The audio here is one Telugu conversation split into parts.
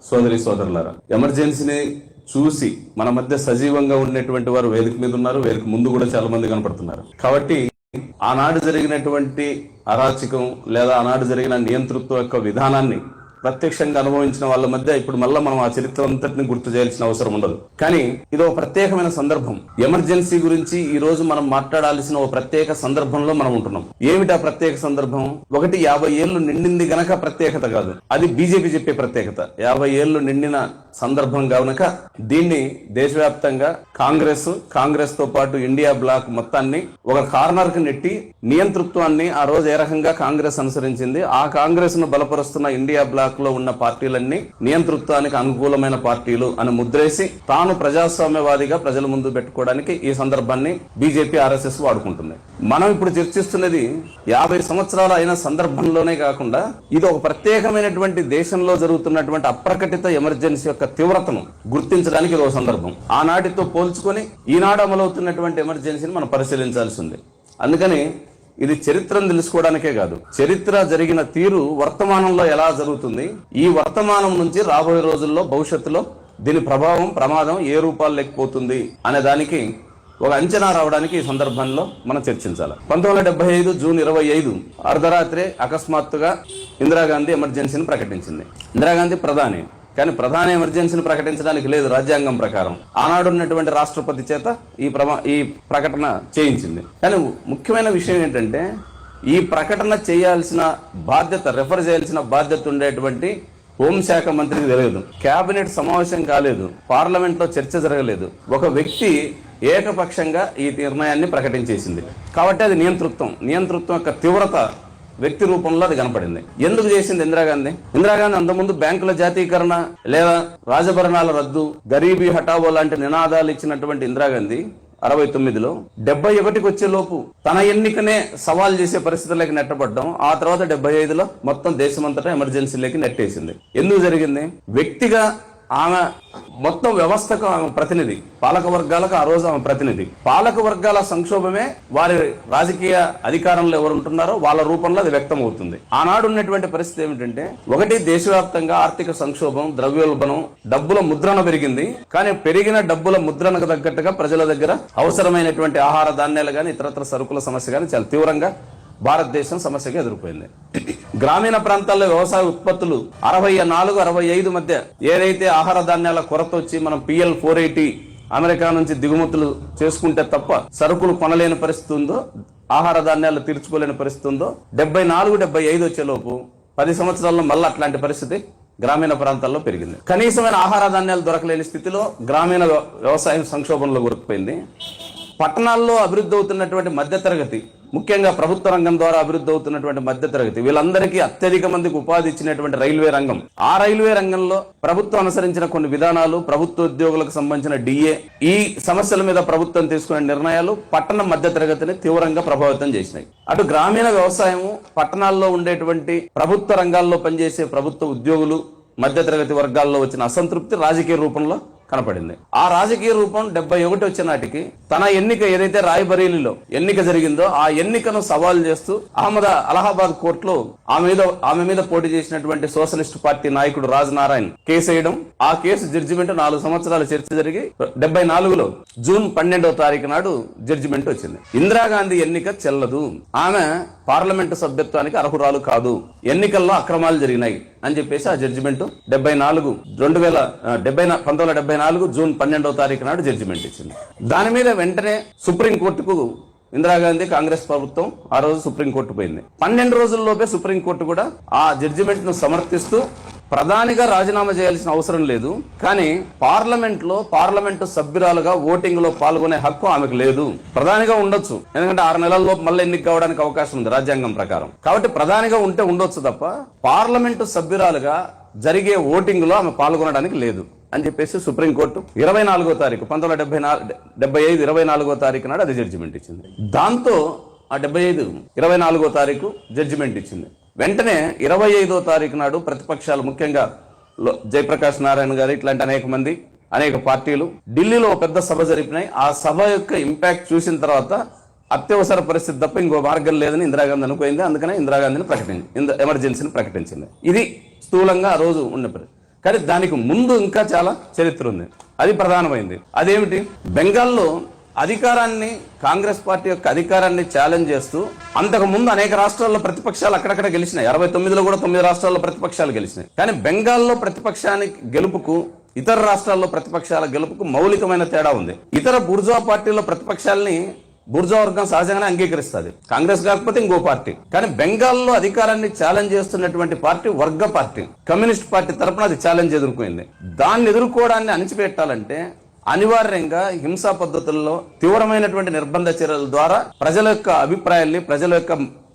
సోదరి సోదరులారా, ఎమర్జెన్సీని చూసి మన మధ్య సజీవంగా ఉండేటువంటి వారు వేదిక మీద ఉన్నారు. వేదిక ముందు కూడా చాలా మంది కనపడుతున్నారు. కాబట్టి ఆనాడు జరిగినటువంటి అరాచకం లేదా ఆనాడు జరిగిన నియంతృత్వ యొక్క విధానాన్ని ప్రత్యక్షంగా అనుభవించిన వాళ్ళ మధ్య ఇప్పుడు మళ్ళీ మనం ఆ చరిత్ర అంతటిని గుర్తు చేయాల్సిన అవసరం ఉండదు. కానీ ఇది ఒక ప్రత్యేకమైన సందర్భం. ఎమర్జెన్సీ గురించి ఈ రోజు మనం మాట్లాడాల్సిన ఒక ప్రత్యేక సందర్భంలో మనం ఉంటున్నాం. ఏమిటా ప్రత్యేక సందర్భం? ఒకటి, 50 ఏళ్లు నిండింది గనక ప్రత్యేకత కాదు, అది బీజేపీ చెప్పే ప్రత్యేకత. 50 ఏళ్లు నిండిన సందర్భం గనక దీన్ని దేశవ్యాప్తంగా కాంగ్రెస్ తో పాటు ఇండియా బ్లాక్ మొత్తాన్ని ఒక కార్నర్ కు నెట్టి నియంతృత్వాన్ని ఆ రోజు ఏ రకంగా కాంగ్రెస్ అనుసరించింది, ఆ కాంగ్రెస్ ను బలపరుస్తున్న ఇండియా బ్లాక్ లో ఉన్న పార్టీలన్నీ నియంతృత్వానికి అనుకూలమైన పార్టీలు అని ముద్రేసి తాను ప్రజాస్వామ్యవాదిగా ప్రజల ముందు పెట్టుకోవడానికి ఈ సందర్భాన్ని బీజేపీ ఆర్ఎస్ఎస్ వాడుకుంటుంది. మనం ఇప్పుడు చర్చిస్తున్నది 50 సంవత్సరాలు అయిన సందర్భంలోనే కాకుండా ఇది ఒక ప్రత్యేకమైనటువంటి దేశంలో జరుగుతున్నటువంటి అప్రకటిత ఎమర్జెన్సీ యొక్క తీవ్రతను గుర్తించడానికి ఇది ఒక సందర్భం. ఆనాటితో పోల్చుకొని ఈనాడు అమలవుతున్నటువంటి ఎమర్జెన్సీని మనం పరిశీలించాల్సి ఉంది. అందుకని ఇది చరిత్రను తెలుసుకోవడానికే కాదు, చరిత్ర జరిగిన తీరు వర్తమానంలో ఎలా జరుగుతుంది, ఈ వర్తమానం నుంచి రాబోయే రోజుల్లో భవిష్యత్తులో దీని ప్రభావం ప్రమాదం ఏ రూపాలు లేకపోతుంది అనే దానికి ఒక అంచనా రావడానికి ఈ సందర్భంలో మనం చర్చించాలి. 1975 జూన్ 25 అర్ధరాత్రి అకస్మాత్తుగా ఇందిరాగాంధీ ఎమర్జెన్సీని ప్రకటించింది. ఇందిరాగాంధీ ప్రధాని, కానీ ప్రధాన ఎమర్జెన్సీని ప్రకటించడానికి లేదు రాజ్యాంగం ప్రకారం. ఆనాడు ఉన్నటువంటి రాష్ట్రపతి చేత ఈ ప్రకటన చేయించింది. కానీ ముఖ్యమైన విషయం ఏంటంటే ఈ ప్రకటన చేయాల్సిన బాధ్యత, రెఫర్ చేయాల్సిన బాధ్యత ఉండేటువంటి హోంశాఖ మంత్రికి తెలియదు. కేబినెట్ సమావేశం కాలేదు, పార్లమెంట్ లో చర్చ జరగలేదు. ఒక వ్యక్తి ఏకపక్షంగా ఈ నిర్ణయాన్ని ప్రకటించేసింది. కాబట్టి అది నియంతృత్వం యొక్క తీవ్రత వ్యక్తి రూపంలో అది కనపడింది. ఎందుకు చేసింది ఇందిరాగాంధీ అంతకుముందు బ్యాంకుల జాతీకరణ లేదా రాజభరణాల రద్దు, గరీబీ హఠావో లాంటి నినాదాలు ఇచ్చినటువంటి ఇందిరాగాంధీ 69లో 71కి వచ్చే లోపు తన ఎన్నికనే సవాల్ చేసే పరిస్థితుల్లోకి నెట్టబడ్డం, ఆ తర్వాత 75లో మొత్తం దేశమంతటా ఎమర్జెన్సీలోకి నెట్టేసింది. ఎందుకు జరిగింది? వ్యక్తిగా ఆమె మొత్తం వ్యవస్థకు ఆమె ప్రతినిధి, పాలక వర్గాలకు ఆ రోజు ఆమె ప్రతినిధి. పాలక వర్గాల సంక్షోభమే వారి రాజకీయ అధికారంలో ఎవరు ఉంటున్నారో వాళ్ళ రూపంలో అది వ్యక్తం అవుతుంది. ఆనాడు ఉన్నటువంటి పరిస్థితి ఏమిటంటే, ఒకటి దేశవ్యాప్తంగా ఆర్థిక సంక్షోభం, ద్రవ్యోల్బణం, డబ్బుల ముద్రణ పెరిగింది. కానీ పెరిగిన డబ్బుల ముద్రణకు తగ్గట్టుగా ప్రజల దగ్గర అవసరమైనటువంటి ఆహార ధాన్యాలు గాని ఇతరత్ర సరుకుల సమస్య గాని చాలా తీవ్రంగా భారతదేశం సమస్యగా ఎదుర్కొంది. గ్రామీణ ప్రాంతాల్లో వ్యవసాయ ఉత్పత్తులు 64-65 మధ్య ఏదైతే ఆహార ధాన్యాల కొరత వచ్చి మనం PL 480 అమెరికా నుంచి దిగుమతులు చేసుకుంటే తప్ప సరుకులు కొనలేని పరిస్థితి ఉందో, ఆహార ధాన్యాలు తీర్చుకోలేని పరిస్థితి ఉందో, 74-75 వచ్చేలోపు 10 సంవత్సరాల్లో మళ్ళీ అట్లాంటి పరిస్థితి గ్రామీణ ప్రాంతాల్లో పెరిగింది. కనీసమైన ఆహార ధాన్యాలు దొరకలేని స్థితిలో గ్రామీణ వ్యవసాయం సంక్షోభంలో కూరుకుపోయింది. పట్టణాల్లో అభివృద్ధి అవుతున్నటువంటి మధ్యతరగతి, ముఖ్యంగా ప్రభుత్వ రంగం ద్వారా అభివృద్ధి అవుతున్నటువంటి మధ్యతరగతి, వీళ్ళందరికీ అత్యధిక మందికి ఉపాధి ఇచ్చినటువంటి రైల్వే రంగం, ఆ రైల్వే రంగంలో ప్రభుత్వం అనుసరించిన కొన్ని విధానాలు, ప్రభుత్వ ఉద్యోగులకు సంబంధించిన DA, ఈ సమస్యల మీద ప్రభుత్వం తీసుకునే నిర్ణయాలు పట్టణ మధ్యతరగతిని తీవ్రంగా ప్రభావితం చేసినాయి. అటు గ్రామీణ వ్యవసాయము, పట్టణాల్లో ఉండేటువంటి ప్రభుత్వ రంగాల్లో పనిచేసే ప్రభుత్వ ఉద్యోగులు, మధ్యతరగతి వర్గాల్లో వచ్చిన అసంతృప్తి రాజకీయ రూపంలో కనపడింది. ఆ రాజకీయ రూపం 71 వచ్చే నాటికి తన ఎన్నిక ఏదైతే రాయ్బరేలీలో ఎన్నిక జరిగిందో ఆ ఎన్నికను సవాల్ చేస్తూ అలహాబాద్ కోర్టులో ఆమె మీద పోటీ చేసినటువంటి సోషలిస్ట్ పార్టీ నాయకుడు రాజ్ నారాయణ్ కేసు వేయడం, ఆ కేసు జడ్జిమెంట్ 4 సంవత్సరాల చర్చ జరిగి 74లో జూన్ 12వ తారీఖు నాడు జడ్జిమెంట్ వచ్చింది. ఇందిరాగాంధీ ఎన్నిక చెల్లదు, ఆమె పార్లమెంటు సభ్యత్వానికి అర్హురాలు కాదు, ఎన్నికల్లో అక్రమాలు జరిగినాయి అని చెప్పేసి ఆ జడ్జిమెంట్ 1974 జూన్ 12వ తారీఖు నాడు జడ్జిమెంట్ ఇచ్చింది. దాని మీద వెంటనే సుప్రీంకోర్టుకు ఇందిరాగాంధీ కాంగ్రెస్ ప్రభుత్వం ఆ రోజు సుప్రీంకోర్టు పోయింది. 12 రోజుల్లోపే సుప్రీంకోర్టు కూడా ఆ జడ్జిమెంట్ ను సమర్థిస్తూ ప్రధానిగా రాజీనామా చేయాల్సిన అవసరం లేదు, కానీ పార్లమెంటు సభ్యురాలుగా ఓటింగ్ లో పాల్గొనే హక్కు ఆమెకు లేదు. ప్రధానిగా ఉండొచ్చు, ఎందుకంటే 6 నెలల్లో మళ్ళీ ఎన్నిక కావడానికి అవకాశం ఉంది రాజ్యాంగం ప్రకారం. కాబట్టి ప్రధానిగా ఉంటే ఉండొచ్చు తప్ప పార్లమెంటు సభ్యురాలుగా జరిగే ఓటింగ్ లో ఆమె పాల్గొనడానికి లేదు అని చెప్పేసి సుప్రీంకోర్టు 24వ తారీఖు 1975 24వ తారీఖు నాడు అది జడ్జిమెంట్ ఇచ్చింది. దాంతో ఆ 24వ తారీఖు జడ్జిమెంట్ ఇచ్చింది. వెంటనే 25వ తారీఖు నాడు ప్రతిపక్షాలు, ముఖ్యంగా జయప్రకాష్ నారాయణ గారు ఇట్లాంటి అనేక పార్టీలు ఢిల్లీలో పెద్ద సభ జరిపినాయి. ఆ సభ యొక్క ఇంపాక్ట్ చూసిన తర్వాత అత్యవసర పరిస్థితి తప్ప ఇంకో మార్గం లేదని ఇందిరాగాంధీ అనుకోయింది. అందుకనే ఇందిరాగాంధీని ఎమర్జెన్సీని ప్రకటించింది. ఇది స్థూలంగా ఆ రోజు ఉన్న కానీ దానికి ముందు ఇంకా చాలా చరిత్ర ఉంది. అది ప్రధానమైంది. అదేమిటి? బెంగాల్లో అధికారాన్ని, కాంగ్రెస్ పార్టీ యొక్క అధికారాన్ని ఛాలెంజ్ చేస్తూ అంతకు ముందు అనేక రాష్ట్రాల్లో ప్రతిపక్షాలు అక్కడక్కడ గెలిచినాయి. 69లో కూడా 9 రాష్ట్రాల్లో ప్రతిపక్షాలు గెలిచినాయి. కానీ బెంగాల్లో ప్రతిపక్షానికి గెలుపుకు, ఇతర రాష్ట్రాల్లో ప్రతిపక్షాల గెలుపుకు మౌలికమైన తేడా ఉంది. ఇతర బూర్జువా పార్టీల్లో ప్రతిపక్షాలని బూర్జువా వర్గం సహజంగానే అంగీకరిస్తుంది, కాంగ్రెస్ కాకపోతే ఇంకో పార్టీ. కానీ బెంగాల్లో అధికారాన్ని ఛాలెంజ్ చేస్తున్నటువంటి పార్టీ వర్గ పార్టీ, కమ్యూనిస్ట్ పార్టీ తరపున అది ఛాలెంజ్ ఎదుర్కొంది. దాన్ని ఎదుర్కోవడాన్ని అణిచిపెట్టాలంటే అనివార్యంగా హింసా పద్ధతుల్లో తీవ్రమైనటువంటి నిర్బంధ చర్యల ద్వారా ప్రజల యొక్క అభిప్రాయాల్ని, ప్రజల యొక్క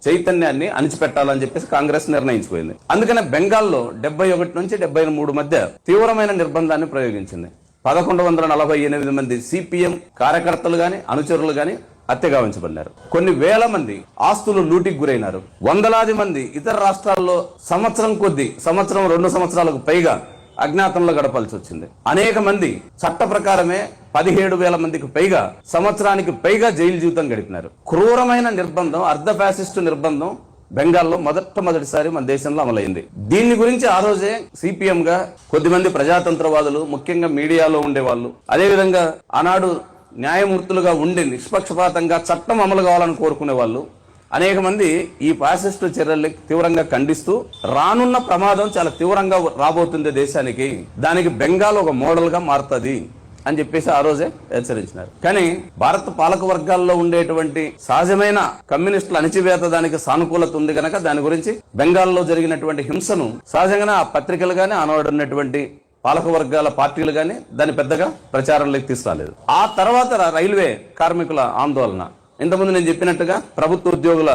చైతన్యాన్ని అణిచిపెట్టాలని చెప్పేసి కాంగ్రెస్ నిర్ణయించుకుంది. అందుకనే బెంగాల్లో 71 నుంచి 73 మధ్య తీవ్రమైన నిర్బంధాన్ని ప్రయోగించింది. 1148 మంది సిపిఎం కార్యకర్తలు గాని, అనుచరులు గాని హత్యగా ఉంచబడినారు. కొన్ని వేల మంది ఆస్తులు లూటికి గురైనారు. వందలాది మంది ఇతర రాష్ట్రాల్లో సంవత్సరం 2 సంవత్సరాలకు పైగా అజ్ఞాతంలో గడపాల్సి వచ్చింది. అనేక మంది చట్ట ప్రకారమే 17,000 మందికి పైగా సంవత్సరానికి పైగా జైలు జీవితం గడిపినారు. క్రూరమైన నిర్బంధం, అర్ధ ఫ్యాసిస్టు నిర్బంధం బెంగాల్లో మొదటిసారి మన దేశంలో అమలైంది. దీని గురించి ఆ రోజే సిపిఎం గా కొద్దిమంది ప్రజాతంత్రవాదులు, ముఖ్యంగా మీడియాలో ఉండేవాళ్ళు, అదేవిధంగా ఆనాడు న్యాయమూర్తులుగా ఉండి నిష్పక్షపాతంగా చట్టం అమలు కావాలని కోరుకునే వాళ్ళు అనేక మంది ఈ ఫ్యాసిస్టు చర్యల్ని తీవ్రంగా ఖండిస్తూ రానున్న ప్రమాదం చాలా తీవ్రంగా రాబోతుంది దేశానికి, దానికి బెంగాల్ ఒక మోడల్ గా మారుతుంది అని చెప్పేసి ఆ రోజే హెచ్చరించినారు. కానీ భారత పాలక వర్గాల్లో ఉండేటువంటి సహజమైన కమ్యూనిస్టుల అణిచివేత దానికి సానుకూలత ఉంది కనుక దాని గురించి బెంగాల్లో జరిగినటువంటి హింసను సహజంగానే ఆ పత్రికలు గానీ, ఆనాడు ఉన్నటువంటి పాలక వర్గాల పార్టీలు గానీ దాన్ని పెద్దగా ప్రచారంలోకి తీసుకురాలేదు. ఆ తర్వాత రైల్వే కార్మికుల ఆందోళన, ఇంతకుముందు నేను చెప్పినట్టుగా ప్రభుత్వ ఉద్యోగుల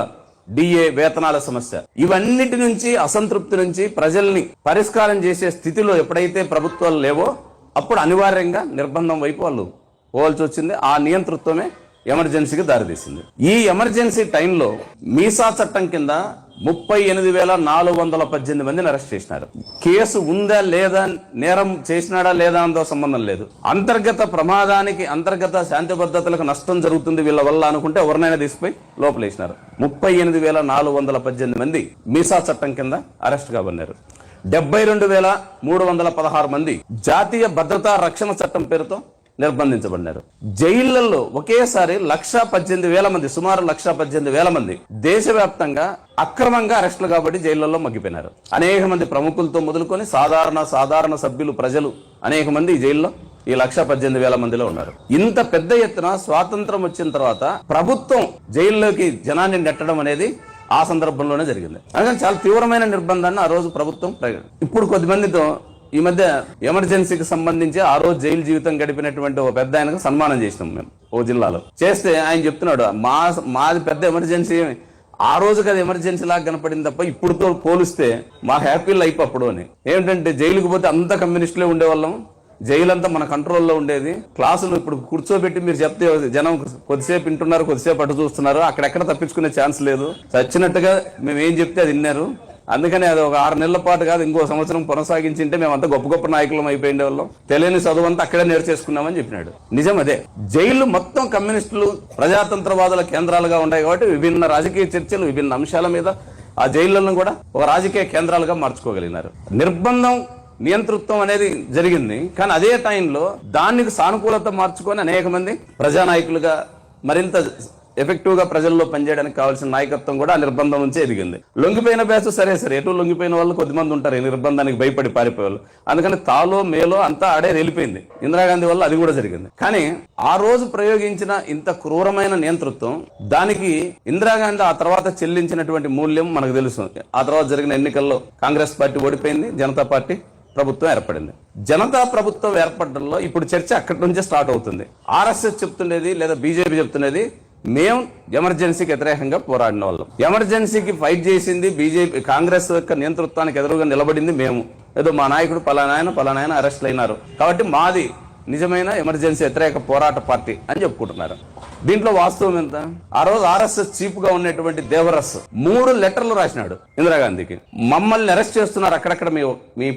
డిఏ వేతనాల సమస్య, ఇవన్నిటి నుంచి, అసంతృప్తి నుంచి ప్రజల్ని పరిష్కారం చేసే స్థితిలో ఎప్పుడైతే ప్రభుత్వాలు లేవో అప్పుడు అనివార్యంగా నిర్బంధం వైపు వాళ్ళు పోవాల్సి వచ్చింది. ఆ నియంతృత్వమే ఎమర్జెన్సీకి దారితీసింది. ఈ ఎమర్జెన్సీ టైంలో మీసా చట్టం కింద 38,418 మందిని అరెస్ట్ చేసినారు. కేసు ఉందా లేదా, నేరం చేసినాడా లేదా అందో సంబంధం లేదు. అంతర్గత ప్రమాదానికి, అంతర్గత శాంతి భద్రతలకు నష్టం జరుగుతుంది వీళ్ళ వల్ల అనుకుంటే ఎవరినైనా తీసుకుపోయి లోపలేసినారు. 38,418 మంది మీసా చట్టం కింద అరెస్ట్ కాబడినారు. 72,316 మంది జాతీయ భద్రతా రక్షణ చట్టం పేరుతో నిర్బంధించబడినారు. జైళ్లలో ఒకేసారి 118,000 మంది, సుమారు 118,000 మంది దేశవ్యాప్తంగా అక్రమంగా అరెస్టులు కాబట్టి జైళ్లలో మగ్గిపోయినారు. అనేక మంది ప్రముఖులతో మొదలుకొని సాధారణ సభ్యులు, ప్రజలు అనేక మంది ఈ జైల్లో ఈ 118,000 మందిలో ఉన్నారు. ఇంత పెద్ద ఎత్తున స్వాతంత్రం వచ్చిన తర్వాత ప్రభుత్వం జైల్లోకి జనాన్ని నెట్టడం అనేది ఆ సందర్భంలోనే జరిగింది. అందుకని చాలా తీవ్రమైన నిర్బంధాన్ని ఆ రోజు ప్రభుత్వం ఇప్పుడు కొద్దిమందితో ఈ మధ్య ఎమర్జెన్సీకి సంబంధించి ఆ రోజు జైలు జీవితం గడిపినటువంటి ఓ పెద్ద ఆయనకు సన్మానం చేసినాం మేము ఓ జిల్లాలో. చేస్తే ఆయన చెప్తున్నాడు, మాది పెద్ద ఎమర్జెన్సీ, ఆ రోజుకి అది ఎమర్జెన్సీ లాగా కనపడింది తప్ప ఇప్పుడుతో పోలిస్తే మా హ్యాపీ లైఫ్ అప్పుడు అని. ఏమిటంటే జైలుకు పోతే అంత కమ్యూనిస్టులే ఉండేవాళ్ళం, జైలు అంతా మన కంట్రోల్లో ఉండేది. క్లాసులు ఇప్పుడు కూర్చోబెట్టి మీరు చెప్తే జనం కొద్దిసేపు వింటున్నారు, కొద్దిసేపు అటు చూస్తున్నారు, అక్కడెక్కడ తప్పించుకునే ఛాన్స్ లేదు. చచ్చినట్టుగా మేము ఏం చెప్తే అది విన్నారు. అందుకని అది ఒక 6 నెలల పాటు కాదు, ఇంకో సంవత్సరం కొనసాగించింటే మేమంతా గొప్ప గొప్ప నాయకులం అయిపోయిండే వాళ్ళం, తెలియని చదువు అంతా అక్కడే నేర్చేసుకున్నామని చెప్పినాడు. నిజం అదే. జైలు మొత్తం కమ్యూనిస్టులు, ప్రజాతంత్రవాదుల కేంద్రాలుగా ఉన్నాయి కాబట్టి విభిన్న రాజకీయ చర్చలు, విభిన్న అంశాల మీద ఆ జైళ్లను కూడా ఒక రాజకీయ కేంద్రాలుగా మార్చుకోగలిగినారు. నిర్బంధం, నియంతృత్వం అనేది జరిగింది. కానీ అదే టైంలో దానికి సానుకూలత మార్చుకొని అనేక మంది ప్రజానాయకులుగా మరింత ఎఫెక్టివ్ గా ప్రజల్లో పనిచేయడానికి కావాల్సిన నాయకత్వం కూడా ఆ నిర్బంధం నుంచే ఎదిగింది. లొంగిపోయిన బ్యాచ్ సరే ఎటు లొంగిపోయిన వాళ్ళు కొద్దిమంది ఉంటారు, ఈ నిర్బంధానికి భయపడి పారిపోయేవాళ్ళు. అందుకని తాలో మేలో అంతా ఆడే వెళ్ళిపోయింది. ఇందిరాగాంధీ వల్ల అది కూడా జరిగింది. కానీ ఆ రోజు ప్రయోగించిన ఇంత క్రూరమైన నియంతృత్వం, దానికి ఇందిరాగాంధీ ఆ తర్వాత చెల్లించినటువంటి మూల్యం మనకు తెలుసు. ఆ తర్వాత జరిగిన ఎన్నికల్లో కాంగ్రెస్ పార్టీ ఓడిపోయింది, జనతా పార్టీ ప్రభుత్వం ఏర్పడింది. జనతా ప్రభుత్వం ఏర్పడడంలో ఇప్పుడు చర్చ అక్కడి నుంచే స్టార్ట్ అవుతుంది. ఆర్ఎస్ఎస్ చెప్తుండేది లేదా బీజేపీ చెప్తున్నది, మేము ఎమర్జెన్సీకి వ్యతిరేకంగా పోరాడిన వాళ్ళం, ఎమర్జెన్సీకి ఫైట్ చేసింది బీజేపీ, కాంగ్రెస్ యొక్క నియంతృత్వానికి ఎదురుగా నిలబడింది మేము. ఏదో మా నాయకుడు పలానాయన అరెస్ట్ అయినారు కాబట్టి మాది నిజమైన ఎమర్జెన్సీ వ్యతిరేక పోరాట పార్టీ అని చెప్పుకుంటున్నారు. దీంట్లో వాస్తవం ఎంత? ఆ రోజు ఆర్ఎస్ఎస్ చీఫ్ గా ఉన్నటువంటి దేవరస్ 3 లెటర్లు రాసినాడు ఇందిరాగాంధీకి. మమ్మల్ని అరెస్ట్ చేస్తున్నారు అక్కడక్కడ మీ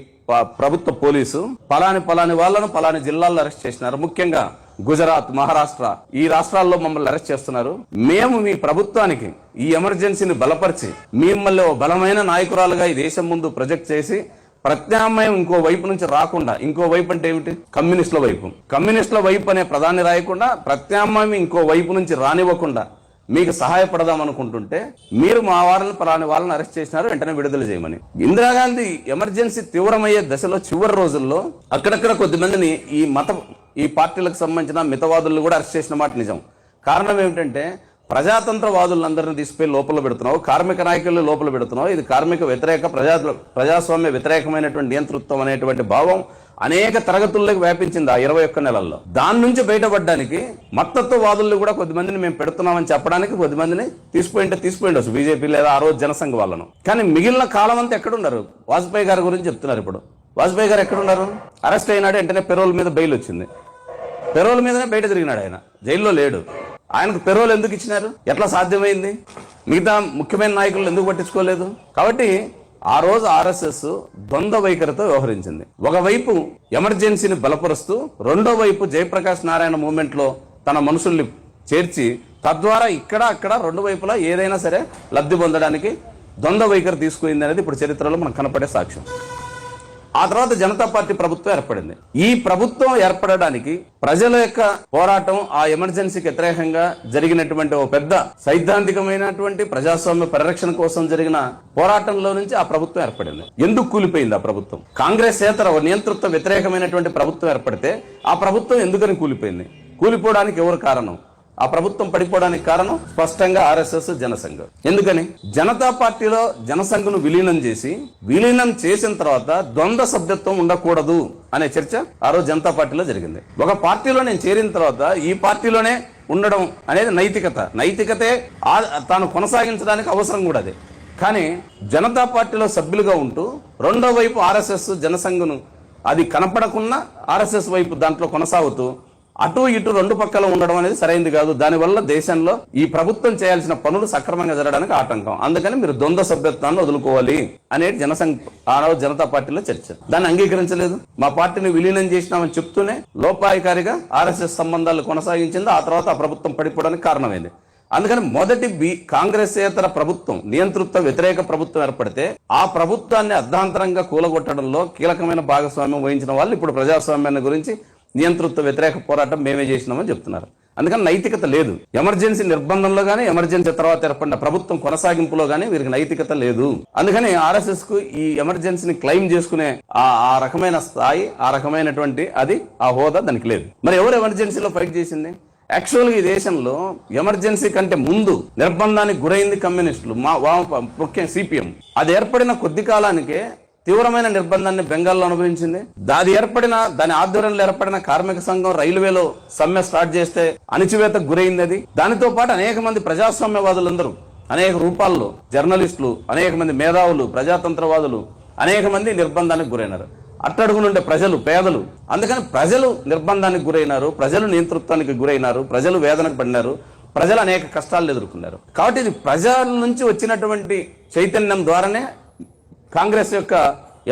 ప్రభుత్వ పోలీసు, పలాని వాళ్ళను పలాని జిల్లాల్లో అరెస్ట్ చేసినారు, ముఖ్యంగా గుజరాత్, మహారాష్ట్ర ఈ రాష్ట్రాల్లో మమ్మల్ని అరెస్ట్ చేస్తున్నారు. మేము మీ ప్రభుత్వానికి ఈ ఎమర్జెన్సీని బలపరిచి మిమ్మల్ని ఓ బలమైన నాయకురాలుగా ఈ దేశం ముందు ప్రొజెక్ట్ చేసి ప్రత్యామ్నాయం ఇంకో వైపు నుంచి రాకుండా, ఇంకో వైపు అంటే ఏమిటి, కమ్యూనిస్టుల వైపు, కమ్యూనిస్టుల వైపు అనే ప్రధాని రాయకుండా ప్రత్యామ్నాయం ఇంకో వైపు నుంచి రానివ్వకుండా మీకు సహాయపడదాం అనుకుంటుంటే మీరు మా వాళ్ళని అరెస్ట్ చేసినారు, వెంటనే విడుదల చేయమని. ఇందిరాగాంధీ ఎమర్జెన్సీ తీవ్రమయ్యే దశలో చివరి రోజుల్లో అక్కడక్కడ కొద్దిమందిని ఈ పార్టీలకు సంబంధించిన మితవాదులను కూడా అరెస్ట్ చేసిన మాట నిజం. కారణం ఏమిటంటే ప్రజాతంత్రవాదులందరినీ తీసుకుపోయి లోపల పెడుతున్నావు, కార్మిక నాయకులను లోపల పెడుతున్నావు. ఇది కార్మిక వ్యతిరేక ప్రజాస్వామ్య వ్యతిరేకమైనటువంటి నియంతృత్వం అనేటువంటి భావం అనేక తరగతుల్లోకి వ్యాపించింది ఆ 21 నెలల్లో. దాని నుంచి బయటపడడానికి మత్తత్వవాదులు కూడా కొద్దిమందిని మేము పెడుతున్నామని చెప్పడానికి కొద్దిమందిని తీసుకుపోయిండొచ్చు బీజేపీ లేదా ఆ రోజు జనసంఘ వాళ్ళను. కానీ మిగిలిన కాలం అంతా ఎక్కడున్నారు? వాజ్పేయి గారి గురించి చెప్తున్నారు. ఇప్పుడు వాజ్పేయి గారు ఎక్కడున్నారు? అరెస్ట్ అయినాడు, వెంటనే పెరోల్ మీద బెయిల్ వచ్చింది. పెరోల్ మీదనే బయట తిరిగినాడు, ఆయన జైల్లో లేడు. ఆయనకు పెరోల్ ఎందుకు ఇచ్చినారు? ఎట్లా సాధ్యమైంది? మిగతా ముఖ్యమైన నాయకులు ఎందుకు పట్టించుకోలేదు? కాబట్టి ఆ రోజు ఆర్ఎస్ఎస్ ద్వంద్వ వైఖరితో వ్యవహరించింది. ఒకవైపు ఎమర్జెన్సీని బలపరుస్తూ, రెండో వైపు జయప్రకాష్ నారాయణ మూవ్మెంట్ లో తన మనుషుల్ని చేర్చి తద్వారా ఇక్కడ అక్కడ రెండు వైపులా ఏదైనా సరే లబ్ధి పొందడానికి ద్వంద్వ వైఖరి తీసుకుంది అనేది ఇప్పుడు చరిత్రలో మనకు కనపడే సాక్ష్యం. ఆ తర్వాత జనతా పార్టీ ప్రభుత్వం ఏర్పడింది. ఈ ప్రభుత్వం ఏర్పడడానికి ప్రజల యొక్క పోరాటం, ఆ ఎమర్జెన్సీకి వ్యతిరేకంగా జరిగినటువంటి ఒక పెద్ద సైద్ధాంతికమైనటువంటి ప్రజాస్వామ్య పరిరక్షణ కోసం జరిగిన పోరాటంలో నుంచి ఆ ప్రభుత్వం ఏర్పడింది. ఎందుకు కూలిపోయింది ఆ ప్రభుత్వం? కాంగ్రెస్ ఏతర నియంతృత్వ వ్యతిరేకమైనటువంటి ప్రభుత్వం ఏర్పడితే ఆ ప్రభుత్వం ఎందుకని కూలిపోయింది? కూలిపోవడానికి ఎవరు కారణం? ఆ ప్రభుత్వం పడిపోవడానికి కారణం స్పష్టంగా ఆర్ఎస్ఎస్, జనసంఘ్. ఎందుకని? జనతా పార్టీలో జనసంఘ్ను విలీనం చేసిన తర్వాత ద్వంద్వ సభ్యత్వం ఉండకూడదు అనే చర్చ ఆ రోజు జనతా పార్టీలో జరిగింది. ఒక పార్టీలో నేను చేరిన తర్వాత ఈ పార్టీలోనే ఉండడం అనేది నైతికతే తాను కొనసాగించడానికి అవసరం కూడా అదే. కానీ జనతా పార్టీలో సభ్యులుగా ఉంటూ రెండో వైపు ఆర్ఎస్ఎస్, జనసంఘ్ను అది కనపడకున్నా ఆర్ఎస్ఎస్ వైపు దాంట్లో కొనసాగుతూ అటు ఇటు రెండు పక్కల ఉండడం అనేది సరైనది కాదు. దానివల్ల దేశంలో ఈ ప్రభుత్వం చేయాల్సిన పనులు సక్రమంగా జరగడానికి ఆటంకం. అందుకని మీరు ద్వంద్వ సభ్యత్వాన్ని వదులుకోవాలి అనేది జనతా పార్టీలో చర్చ. దాన్ని అంగీకరించలేదు. మా పార్టీని విలీనం చేసినామని చెప్తూనే లోపాయికారిగా ఆర్ఎస్ఎస్ సంబంధాలు కొనసాగించింది. ఆ తర్వాత ఆ ప్రభుత్వం పడిపోవడానికి కారణమైంది. అందుకని మొదటి కాంగ్రెసేతర ప్రభుత్వం, నియంతృత్వ వ్యతిరేక ప్రభుత్వం ఏర్పడితే ఆ ప్రభుత్వాన్ని అర్ధాంతరంగా కూలగొట్టడంలో కీలకమైన భాగస్వామ్యం వహించిన వాళ్ళు ఇప్పుడు ప్రజాస్వామ్యాన్ని గురించి నియంతృత్వ వ్యతిరేక పోరాటం మేమే చేసినామని చెప్తున్నారు. అందుకని నైతికత లేదు. ఎమర్జెన్సీ నిర్బంధంలో గానీ, ఎమర్జెన్సీ తర్వాత ఏర్పడిన ప్రభుత్వం కొనసాగింపులో గానీ వీరికి నైతికత లేదు. అందుకని ఆర్ఎస్ఎస్ కు ఈ ఎమర్జెన్సీని క్లెయిమ్ చేసుకునే ఆ రకమైన స్థాయి, ఆ రకమైనటువంటి ఆ హోదా దానికి లేదు. మరి ఎవరు ఎమర్జెన్సీలో ఫైట్ చేసింది? యాక్చువల్ గా ఈ దేశంలో ఎమర్జెన్సీ కంటే ముందు నిర్బంధానికి గురైంది కమ్యూనిస్టులు, ముఖ్యంగా సిపిఎం. అది ఏర్పడిన కొద్ది కాలానికే తీవ్రమైన నిర్బంధాన్ని బెంగాల్లో అనుభవించింది. దాని ఆధ్వర్యంలో ఏర్పడిన కార్మిక సంఘం రైల్వేలో సమ్మె స్టార్ట్ చేస్తే అణిచివేతకు గురైంది అది. దానితో పాటు అనేక మంది ప్రజాస్వామ్యవాదులందరూ అనేక రూపాల్లో, జర్నలిస్టులు, అనేక మంది మేధావులు, ప్రజాతంత్రవాదులు అనేక మంది నిర్బంధానికి గురైనారు. అట్టడుగు నుండే ప్రజలు, పేదలు. అందుకని ప్రజలు నిర్బంధానికి గురైనారు, ప్రజలు నియంతృత్వానికి గురైనారు, ప్రజలు వేదనకు పడినారు, ప్రజలు అనేక కష్టాలు ఎదుర్కొన్నారు. కాబట్టి ఇది ప్రజల నుంచి వచ్చినటువంటి చైతన్యం ద్వారానే కాంగ్రెస్ యొక్క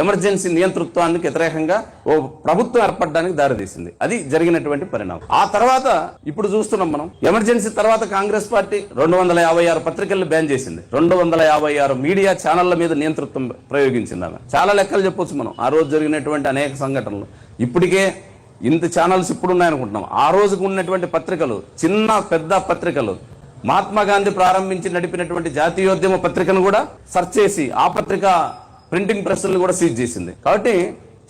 ఎమర్జెన్సీ నియంతృత్వానికి వ్యతిరేకంగా ఓ ప్రభుత్వం ఏర్పడడానికి దారితీసింది. అది జరిగినటువంటి పరిణామం. ఆ తర్వాత ఇప్పుడు చూస్తున్నాం మనం, ఎమర్జెన్సీ తర్వాత కాంగ్రెస్ పార్టీ 256 పత్రికలను బ్యాన్ చేసింది. 256 మీడియా ఛానళ్ల మీద నియంతృత్వం ప్రయోగించింది. ఆమె చాలా లెక్కలు చెప్పొచ్చు మనం. ఆ రోజు జరిగినటువంటి అనేక సంఘటనలు. ఇప్పటికే ఇంత ఛానల్స్ ఇప్పుడు ఉన్నాయనుకుంటున్నాం. ఆ రోజుకు ఉన్నటువంటి పత్రికలు, చిన్న పెద్ద పత్రికలు, మహాత్మా గాంధీ ప్రారంభించి నడిపినటువంటి జాతీయోద్యమ పత్రికను కూడా సెర్చ్ చేసి ఆ పత్రిక ప్రింటింగ్ ప్రెస్లను కూడా సీజ్ చేసింది. కాబట్టి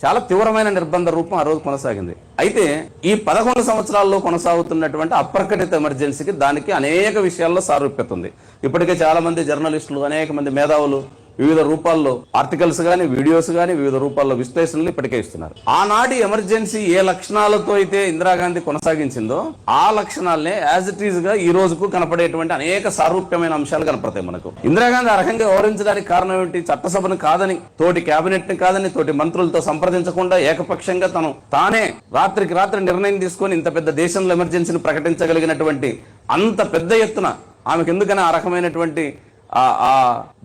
చాలా తీవ్రమైన నిర్బంధ రూపం ఆ రోజు కొనసాగింది. అయితే ఈ 11 సంవత్సరాల్లో కొనసాగుతున్నటువంటి అప్రకటిత ఎమర్జెన్సీకి దానికి అనేక విషయాల్లో సారూప్యత ఉంది. ఇప్పటికే చాలా మంది జర్నలిస్టులు, అనేక మంది మేధావులు వివిధ రూపాల్లో ఆర్టికల్స్ గానీ, వీడియోస్ గానీ వివిధ రూపాల్లో విశ్లేషణలు ఇప్పటికే ఇస్తున్నారు. ఆనాటి ఎమర్జెన్సీ ఏ లక్షణాలతో అయితే ఇందిరాగాంధీ కొనసాగించిందో ఆ లక్షణాలనే యాజ్ ఇట్ ఈజ్ గా ఈ రోజుకు కనపడేటువంటి అనేక సారూప్యమైన అంశాలు కనపడతాయి మనకు. ఇందిరాగాంధీ ఆ రకంగా వ్యవహరించడానికి కారణం ఏంటి? చట్టసభను కాదని, తోటి కేబినెట్ ని కాదని, తోటి మంత్రులతో సంప్రదించకుండా ఏకపక్షంగా తానే రాత్రికి రాత్రి నిర్ణయం తీసుకొని ఇంత పెద్ద దేశంలో ఎమర్జెన్సీని ప్రకటించగలిగినటువంటి అంత పెద్ద ఎత్తున ఆమెకు ఎందుకని ఆ రకమైనటువంటి ఆ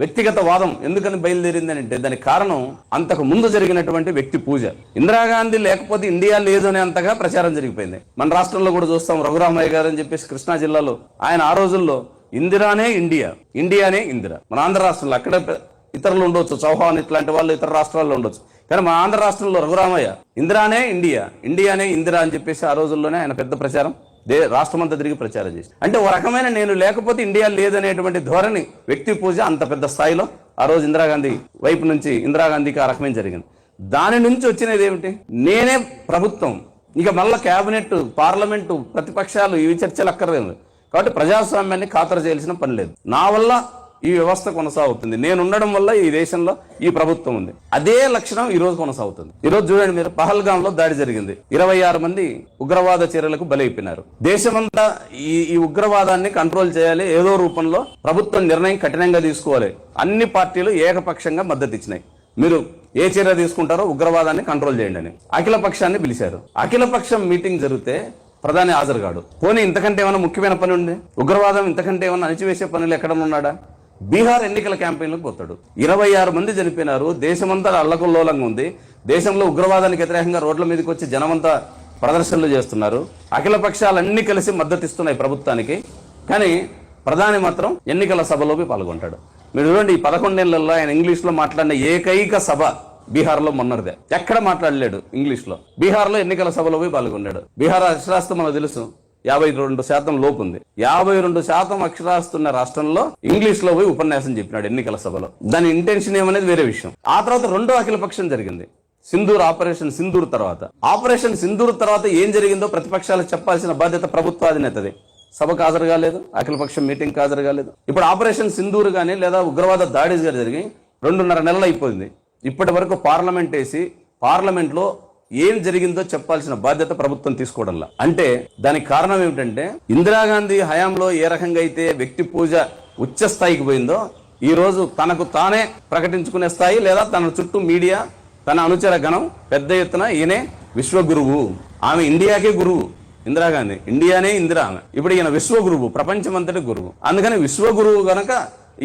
వ్యక్తిగత వాదం ఎందుకని బయలుదేరింది అంటే దానికి కారణం అంతకు ముందు జరిగినటువంటి వ్యక్తి పూజ. ఇందిరాగాంధీ లేకపోతే ఇండియా లేదు అనే అంతగా ప్రచారం జరిగిపోయింది. మన రాష్ట్రంలో కూడా చూస్తాం. రఘురామయ్య గారు అని చెప్పేసి కృష్ణా జిల్లాలో ఆయన ఆ రోజుల్లో ఇందిరానే ఇండియా, ఇండియానే ఇందిరా. మన ఆంధ్ర రాష్ట్రంలో అక్కడ ఇతరులు ఉండొచ్చు, చౌహాన్ ఇట్లాంటి వాళ్ళు ఇతర రాష్ట్రాల్లో ఉండొచ్చు, కానీ మా ఆంధ్ర రాష్ట్రంలో రఘురామయ్య ఇందిరానే ఇండియా, ఇండియానే ఇందిరా అని చెప్పేసి ఆ రోజుల్లోనే ఆయన పెద్ద ప్రచారం రాష్ట్రమంతా తిరిగి ప్రచారం చేసి, అంటే ఓ రకమైన నేను లేకపోతే ఇండియా లేదనేటువంటి ధోరణి, వ్యక్తి పూజ అంత పెద్ద స్థాయిలో ఆ రోజు ఇందిరాగాంధీ వైపు నుంచి ఇందిరాగాంధీకి ఆ రకమైన జరిగింది. దాని నుంచి వచ్చినది ఏమిటి, నేనే ప్రభుత్వం, ఇక మళ్ళా క్యాబినెట్, పార్లమెంటు, ప్రతిపక్షాలు ఇవి చర్చలు అక్కర్లేదు. కాబట్టి ప్రజాస్వామ్యాన్ని ఖాతరు చేయాల్సిన పని లేదు. నా వల్ల ఈ వ్యవస్థ కొనసాగుతుంది, నేను ఉండడం వల్ల ఈ దేశంలో ఈ ప్రభుత్వం ఉంది. అదే లక్షణం ఈ రోజు కొనసాగుతుంది. ఈ రోజు చూడండి మీరు, పహల్గామ్ లో దాడి జరిగింది, 26 మంది ఉగ్రవాద చర్యలకు బలైపోయినారు. దేశమంతా ఈ ఉగ్రవాదాన్ని కంట్రోల్ చేయాలి, ఏదో రూపంలో ప్రభుత్వం నిర్ణయం కఠినంగా తీసుకోవాలి. అన్ని పార్టీలు ఏకపక్షంగా మద్దతు ఇచ్చినాయి. మీరు ఏ చర్య తీసుకుంటారో ఉగ్రవాదాన్ని కంట్రోల్ చేయండి అని అఖిల పక్షాన్ని పిలిచారు. అఖిల పక్షం మీటింగ్ జరిగితే ప్రధాని హాజరు కాడు. పోనీ ఇంతకంటే ఏమైనా ముఖ్యమైన పని ఉంది? ఉగ్రవాదం ఇంతకంటే ఏమైనా అణిచివేసే పనులు ఎక్కడ ఉన్నాడా? బీహార్ ఎన్నికల క్యాంపెయిన్లకు పోతాడు. 26 మంది చనిపోయినారు, దేశమంతా అల్లకల్లోలంగా ఉంది. దేశంలో ఉగ్రవాదానికి వ్యతిరేకంగా రోడ్ల మీదకి వచ్చి జనమంతా ప్రదర్శనలు చేస్తున్నారు. అఖిల పక్షాలన్నీ కలిసి మద్దతిస్తున్నాయి ప్రభుత్వానికి. కానీ ప్రధాని మాత్రం ఎన్నికల సభలోకి పాల్గొంటాడు. మీరు చూడండి, ఈ 11 ఏళ్లలో ఆయన ఇంగ్లీష్లో మాట్లాడిన ఏకైక సభ బీహార్లో మొన్నటిదే. ఎక్కడ మాట్లాడలేడు ఇంగ్లీష్లో. బీహార్లో ఎన్నికల సభలో పోయి పాల్గొన్నాడు. బీహార్ అక్షరాస్యత మనకు తెలుసు 52% లోపు ఉంది. 52% అక్షరాస్తున్న రాష్ట్రంలో ఇంగ్లీష్ లో పోయి ఉపన్యాసం చెప్పినాడు ఎన్నికల సభలో. దాని ఇంటెన్షన్ ఏమనేది వేరే విషయం. ఆ తర్వాత రెండో అఖిల పక్షం జరిగింది, సింధూర్, ఆపరేషన్ సింధూర్ తర్వాత. ఆపరేషన్ సింధూర్ తర్వాత ఏం జరిగిందో ప్రతిపక్షాలకు చెప్పాల్సిన బాధ్యత ప్రభుత్వాధినేతది. సభకు హాజరు కాలేదు, అఖిలపక్షం మీటింగ్ హాజరు కాలేదు. ఇప్పుడు ఆపరేషన్ సింధూర్ గానీ లేదా ఉగ్రవాద దాడి జరిగి 2.5 నెలలు అయిపోయింది. ఇప్పటి వరకు పార్లమెంట్ వేసి పార్లమెంట్లో ఏం జరిగిందో చెప్పాల్సిన బాధ్యత ప్రభుత్వం తీసుకోవడంలా. అంటే దానికి కారణం ఏమిటంటే, ఇందిరాగాంధీ హయాంలో ఏ రకంగా అయితే వ్యక్తి పూజ ఉచ్చ స్థాయికి పోయిందో, ఈ రోజు తనకు తానే ప్రకటించుకునే స్థాయి, లేదా తన చుట్టూ మీడియా, తన అనుచర గణం పెద్ద ఎత్తున ఈయనే విశ్వగురువు, ఆమె ఇండియాకే గురువు. ఇందిరాగాంధీ ఇండియానే ఇందిరా, ఆమె ఇప్పుడు ఈయన విశ్వగురువు, ప్రపంచమంతటి గురువు. అందుకని విశ్వగురువు గనక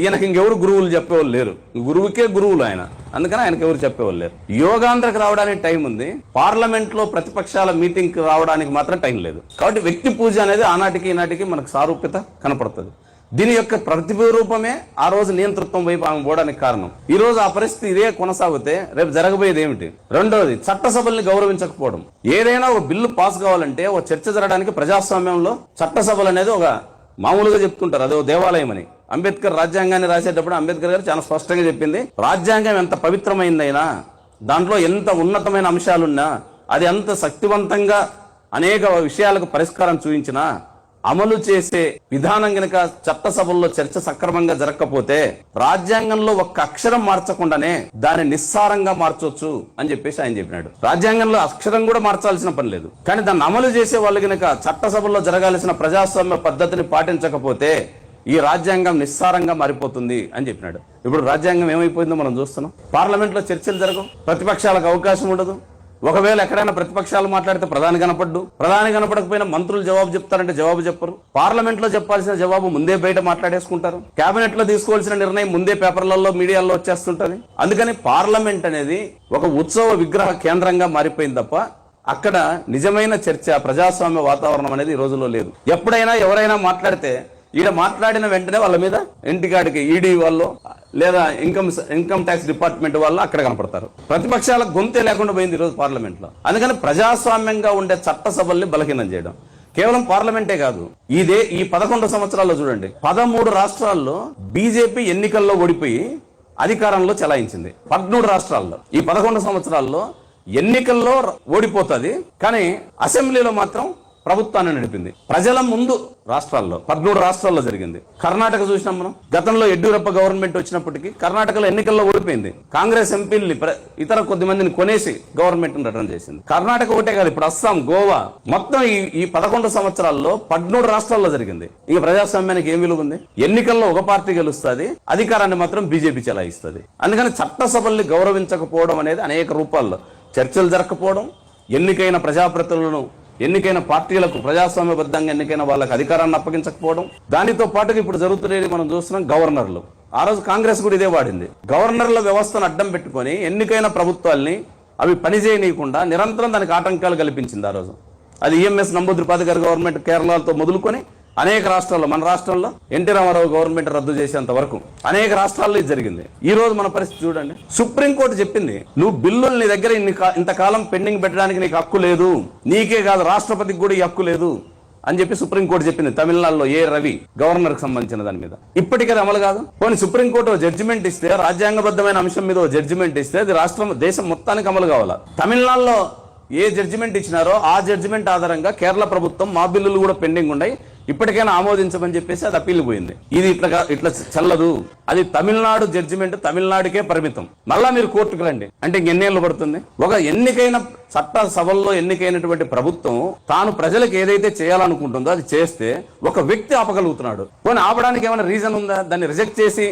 ఈయనకి ఇంకెవరు గురువులు చెప్పేవాళ్ళు లేరు. గురువుకే గురువులు ఆయన, అందుకని ఆయనకి ఎవరు చెప్పేవాళ్ళు లేరు. యోగాంధ్రకు రావడానికి టైం ఉంది, పార్లమెంట్ లో ప్రతిపక్షాల మీటింగ్ రావడానికి మాత్రం టైం లేదు. కాబట్టి వ్యక్తి పూజ అనేది ఆనాటికి ఈనాటికి మనకు సారూప్యత కనపడుతుంది. దీని యొక్క ప్రతిరూపమే ఆ రోజు నియంతృత్వం వైపు ఆమె పోవడానికి కారణం. ఈ రోజు ఆ పరిస్థితి ఇదే కొనసాగితే రేపు జరగబోయేది ఏమిటి? రెండోది, చట్టసభల్ని గౌరవించకపోవడం. ఏదైనా ఒక బిల్లు పాస్ కావాలంటే ఒక చర్చ జరగడానికి ప్రజాస్వామ్యంలో చట్టసభలు అనేది ఒక మామూలుగా చెప్తుంటారు, అదే దేవాలయం అని. అంబేద్కర్ రాజ్యాంగాన్ని రాసేటప్పుడు అంబేద్కర్ గారు చాలా స్పష్టంగా చెప్పింది, రాజ్యాంగం ఎంత పవిత్రమైందైనా, దాంట్లో ఎంత ఉన్నతమైన అంశాలున్నా, అది ఎంత శక్తివంతంగా అనేక విషయాలకు పరిష్కారం చూపించినా, అమలు చేసే విధానం గనక చట్టసభల్లో చర్చ సక్రమంగా జరగకపోతే రాజ్యాంగంలో ఒక్క అక్షరం మార్చకుండానే దాన్ని నిస్సారంగా మార్చొచ్చు అని చెప్పేసి ఆయన చెప్పినాడు. రాజ్యాంగంలో అక్షరం కూడా మార్చాల్సిన పని లేదు, కానీ దాన్ని అమలు చేసే వాళ్ళు గనక చట్టసభల్లో జరగాల్సిన ప్రజాస్వామ్య పద్ధతిని పాటించకపోతే ఈ రాజ్యాంగం నిస్సారంగా మారిపోతుంది అని చెప్పినాడు. ఇప్పుడు రాజ్యాంగం ఏమైపోయిందో మనం చూస్తున్నాం. పార్లమెంట్ లో చర్చలు జరగవు, ప్రతిపక్షాలకు అవకాశం ఉండదు. ఒకవేళ ఎక్కడైనా ప్రతిపక్షాలు మాట్లాడితే ప్రధాని కనపడకపోయినా మంత్రులు జవాబు చెప్తారంటే జవాబు చెప్పరు. పార్లమెంట్ లో చెప్పాల్సిన జవాబు ముందే బయట మాట్లాడేసుకుంటారు. కేబినెట్ లో తీసుకోవాల్సిన నిర్ణయం ముందే పేపర్లలో, మీడియాలో వచ్చేస్తుంటది. అందుకని పార్లమెంట్ అనేది ఒక ఉత్సవ విగ్రహ కేంద్రంగా మారిపోయింది తప్ప అక్కడ నిజమైన చర్చ, ప్రజాస్వామ్య వాతావరణం అనేది ఈ రోజుల్లో లేదు. ఎప్పుడైనా ఎవరైనా మాట్లాడితే ఈయన మాట్లాడిన వెంటనే వాళ్ళ మీద ఇంటికాడికి ఈడీ వాళ్ళు లేదా ఇన్కమ్ ట్యాక్స్ డిపార్ట్మెంట్ వాళ్ళు అక్కడ కనపడతారు. ప్రతిపక్షాల గొంతే లేకుండా పోయింది ఈరోజు పార్లమెంట్ లో. అందుకని ప్రజాస్వామ్యంగా ఉండే చట్టసభల్ని బలహీనం చేయడం. కేవలం పార్లమెంటే కాదు, ఈ 11 సంవత్సరాల్లో చూడండి, 13 రాష్ట్రాల్లో బీజేపీ ఎన్నికల్లో ఓడిపోయి అధికారంలో చెలాయించింది. 13 రాష్ట్రాల్లో ఈ 11 సంవత్సరాల్లో ఎన్నికల్లో ఓడిపోతుంది, కానీ అసెంబ్లీలో మాత్రం ప్రభుత్వాన్ని నడిపింది. ప్రజల ముందు రాష్ట్రాల్లో 13 రాష్ట్రాల్లో జరిగింది. కర్ణాటక చూసినాం మనం. గతంలో యడ్యూరప్ప గవర్నమెంట్ వచ్చినప్పటికీ కర్ణాటకలో ఎన్నికల్లో ఓడిపోయింది. కాంగ్రెస్ ఎంపీల్ని ఇతర కొద్ది మందిని కొనేసి గవర్నమెంట్ రిటర్న్ చేసింది. కర్ణాటక ఒకటే కాదు, ఇప్పుడు అస్సాం, గోవా, మొత్తం ఈ 11 సంవత్సరాల్లో 13 రాష్ట్రాల్లో జరిగింది. ఇక ప్రజాస్వామ్యానికి ఏం విలువ ఉంది? ఎన్నికల్లో ఒక పార్టీ గెలుస్తుంది, అధికారాన్ని మాత్రం బీజేపీ చెలాయిస్తుంది. అందుకని చట్టసభల్ని గౌరవించకపోవడం అనేది అనేక రూపాల్లో, చర్చలు జరగకపోవడం, ఎన్నికైన ప్రజాప్రతినిధులను, ఎన్నికైన పార్టీలకు, ప్రజాస్వామ్యబద్ధంగా ఎన్నికైన వాళ్ళకి అధికారాన్ని అప్పగించకపోవడం. దానితో పాటుగా ఇప్పుడు జరుగుతున్నది మనం చూస్తున్నాం, గవర్నర్లు. ఆ రోజు కాంగ్రెస్ కూడా ఇదే వాడింది. గవర్నర్ల వ్యవస్థను అడ్డం పెట్టుకొని ఎన్నికైన ప్రభుత్వాల్ని అవి పనిచేయనీయకుండా నిరంతరం దానికి ఆటంకాలు కల్పించింది. ఆ రోజు అది ఈఎంఎస్ నంబూద్రిపాద గారి గవర్నమెంట్ కేరళతో మొదలుకొని అనేక రాష్ట్రాల్లో, మన రాష్ట్రంలో ఎన్టీ రామారావు గవర్నమెంట్ రద్దు చేసేంత వరకు అనేక రాష్ట్రాల్లో ఇది జరిగింది. ఈ రోజు మన పరిస్థితి చూడండి. సుప్రీంకోర్టు చెప్పింది, నువ్వు బిల్లులు నీ దగ్గర ఇంతకాలం పెండింగ్ పెట్టడానికి నీకు హక్కు లేదు, నీకే కాదు రాష్ట్రపతికి కూడా ఈ హక్కు లేదు అని చెప్పి సుప్రీంకోర్టు చెప్పింది. తమిళనాడులో ఏ రవి గవర్నర్కి సంబంధించిన దాని మీద ఇప్పటికీ అది అమలు కాదు. పోనీ సుప్రీంకోర్టు జడ్జిమెంట్ ఇస్తే, రాజ్యాంగబద్ధమైన అంశం మీద జడ్జిమెంట్ ఇస్తే అది దేశం మొత్తానికి అమలు కావాలా. తమిళనాడులో ఏ జడ్జిమెంట్ ఇచ్చినారో ఆ జడ్జిమెంట్ ఆధారంగా కేరళ ప్రభుత్వం మా బిల్లులు కూడా పెండింగ్ ఉన్నాయి, ఇప్పటికైనా ఆమోదించమని చెప్పేసి అది అప్పీల్ పోయింది. ఇది ఇట్లా చల్లదు. అది తమిళనాడు జడ్జిమెంట్ తమిళనాడుకే పరిమితం. మళ్ళా మీరు కోర్టుకు రండి అంటే ఇంకెన్నేళ్ళు పడుతుంది? ఒక ఎన్నికైన చట్ట సభల్లో ఎన్నికైనటువంటి ప్రభుత్వం తాను ప్రజలకు ఏదైతే చేయాలనుకుంటుందో అది చేస్తే ఒక వ్యక్తి ఆపగలుగుతున్నాడు. పోనీ ఆపడానికి ఏమైనా రీజన్ ఉందా? దాన్ని రిజెక్ట్ చేసి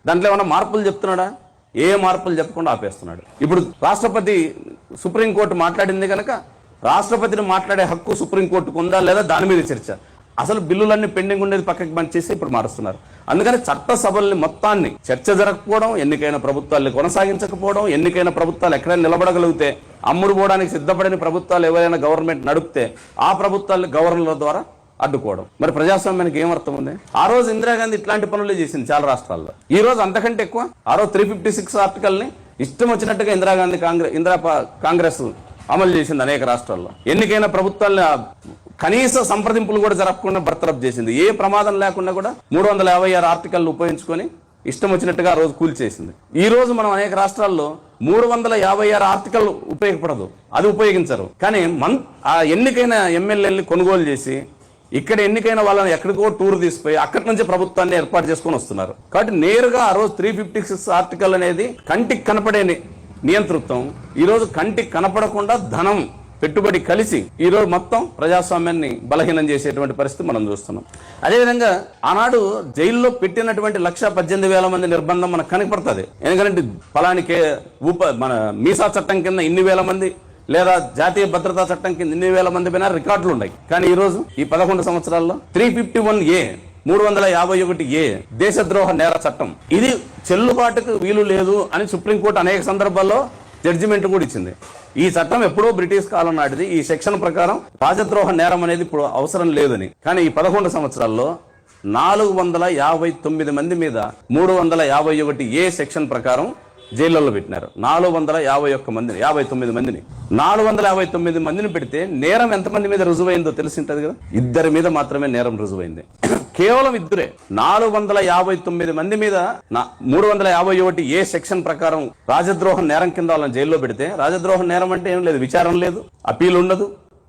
దాంట్లో ఏమైనా మార్పులు చెప్తున్నాడా? ఏ మార్పులు చెప్పకుండా ఆపేస్తున్నాడు. ఇప్పుడు రాష్ట్రపతి, సుప్రీంకోర్టు మాట్లాడింది కనుక రాష్ట్రపతిని మాట్లాడే హక్కు సుప్రీంకోర్టుకు ఉందా లేదా దాని మీద చర్చ. అసలు బిల్లులన్నీ పెండింగ్ ఉండేది పక్కకి బంద్ చేసి ఇప్పుడు మారుస్తున్నారు. అందుకని చట్ట సభల్ని మొత్తాన్ని చర్చ జరగకపోవడం, ఎన్నికైన ప్రభుత్వాన్ని కొనసాగించకపోవడం, ఎన్నికైన ప్రభుత్వాలు ఎక్కడైనా నిలబడగలిగితే, అమ్ముడు పోవడానికి సిద్ధపడిన ప్రభుత్వాలు ఎవరైనా గవర్నమెంట్ నడిపితే ఆ ప్రభుత్వాన్ని గవర్నర్ల ద్వారా అడ్డుకోవడం. మరి ప్రజాస్వామ్యానికి ఏం అర్థం ఉంది? ఆ రోజు ఇందిరాగాంధీ ఇట్లాంటి పనులు చేసింది చాలా రాష్ట్రాల్లో. ఈ రోజు అంతకంటే ఎక్కువ. ఆ రోజు 356 ఆర్టికల్ ని ఇష్టం వచ్చినట్టుగా ఇందిరాగాంధీ కాంగ్రెస్ అమలు చేసింది అనేక రాష్ట్రాల్లో. ఎన్నికైన ప్రభుత్వాన్ని కనీస సంప్రదింపులు కూడా జరపకుండా బర్తరఫ్ చేసింది. ఏ ప్రమాదం లేకుండా కూడా 356 ఆర్టికల్ ఉపయోగించుకొని ఇష్టం వచ్చినట్టుగా ఆ రోజు కూల్చేసింది. ఈ రోజు మనం అనేక రాష్ట్రాల్లో 356 ఆర్టికల్ ఉపయోగపడదు, అది ఉపయోగించరు. కానీ ఆ ఎన్నికైన ఎమ్మెల్యేలని కొనుగోలు చేసి ఇక్కడ ఎన్నికైన వాళ్ళని ఎక్కడికో టూర్ తీసిపోయి అక్కడి నుంచి ప్రభుత్వాన్ని ఏర్పాటు చేసుకొని వస్తున్నారు. కాబట్టి నేరుగా ఆ రోజు 356 ఆర్టికల్ అనేది కంటికి కనపడే నియంతృత్వం ఈ రోజు కంటికి కనపడకుండా ధనం పెట్టుబడి కలిసి ఈ రోజు మొత్తం ప్రజాస్వామ్యాన్ని బలహీనం చేసేటువంటి పరిస్థితి మనం చూస్తున్నాం. అదేవిధంగా ఆనాడు జైల్లో పెట్టినటువంటి 118,000 మంది నిర్బంధం మనకు కనపడుతుంది. ఎందుకంటే ఫలానికి మన మీసా చట్టం కింద ఇన్ని వేల మంది లేదా జాతీయ భద్రతా చట్టం కింద ఇన్ని వేల మంది పైన రికార్డులు ఉన్నాయి. కానీ ఈ రోజు ఈ 11 సంవత్సరాల్లో 351A 351A దేశద్రోహ నేర చట్టం, ఇది చెల్లుబాటుకు వీలు లేదు అని సుప్రీంకోర్టు అనేక సందర్భాల్లో జడ్జిమెంట్ కూడా ఇచ్చింది. ఈ చట్టం ఎప్పుడో బ్రిటిష్ కాలం నాటిది. ఈ సెక్షన్ ప్రకారం రాజద్రోహ నేరం అనేది ఇప్పుడు అవసరం లేదని. కానీ ఈ 11 సంవత్సరాల్లో 459 మంది మీద 351A సెక్షన్ ప్రకారం జైళ్లలో పెట్టినారు. 459 మందిని 459 మందిని పెడితే నేరం ఎంతమంది మీద రుజువైందో తెలిసింటది కదా. 2 మీద మాత్రమే నేరం రుజువైంది. కేవలం 2. 459 మంది మీద 351A సెక్షన్ ప్రకారం రాజద్రోహం నేరం కింద వాళ్ళని జైల్లో పెడితే, రాజద్రోహం నేరం అంటే ఏం లేదు, విచారణ లేదు, అప్పీల్ ఉండదు,